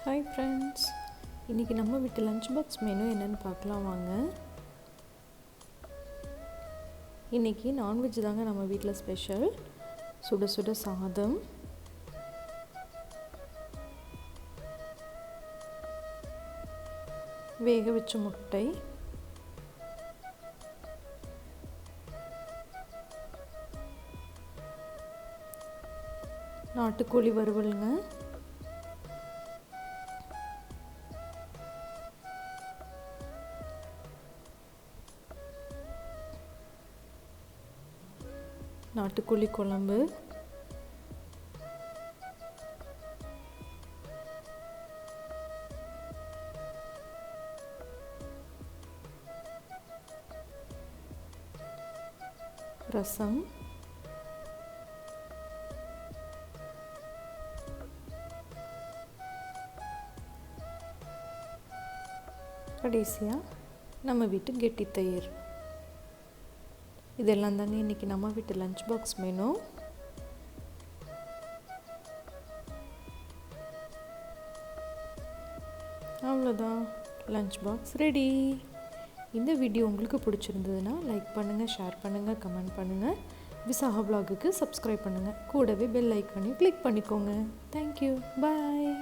Hi friends, இன்றைக்கி நம்ம வீட்டு லஞ்ச் பாக்ஸ் மெனு என்னென்னு பார்க்கலாம் வாங்க. இன்றைக்கி நான்வெஜ் தாங்க நம்ம வீட்டில் ஸ்பெஷல். சுட சுட சாதம், வேக வச்ச முட்டை, நாட்டுக்கோழி வறுவலுங்க, நாட்டுக்கோழி குழம்பு, ரசம், கடைசியாக நம்ம வீட்டு கெட்டி தயிர். இதெல்லாம் தாங்க இன்றைக்கி நம்ம வீட்டு லஞ்ச் பாக்ஸ் மெனு. அவ்வளோதான், லஞ்ச் பாக்ஸ் ரெடி. இந்த வீடியோ உங்களுக்கு பிடிச்சிருந்ததுன்னா லைக் பண்ணுங்கள், ஷேர் பண்ணுங்கள், கமெண்ட் பண்ணுங்கள். விசாகா vlogக்கு சப்ஸ்கிரைப் பண்ணுங்கள். கூடவே பெல் ஐக்கானையும் கிளிக் பண்ணிக்கோங்க. தேங்க்யூ, பாய்.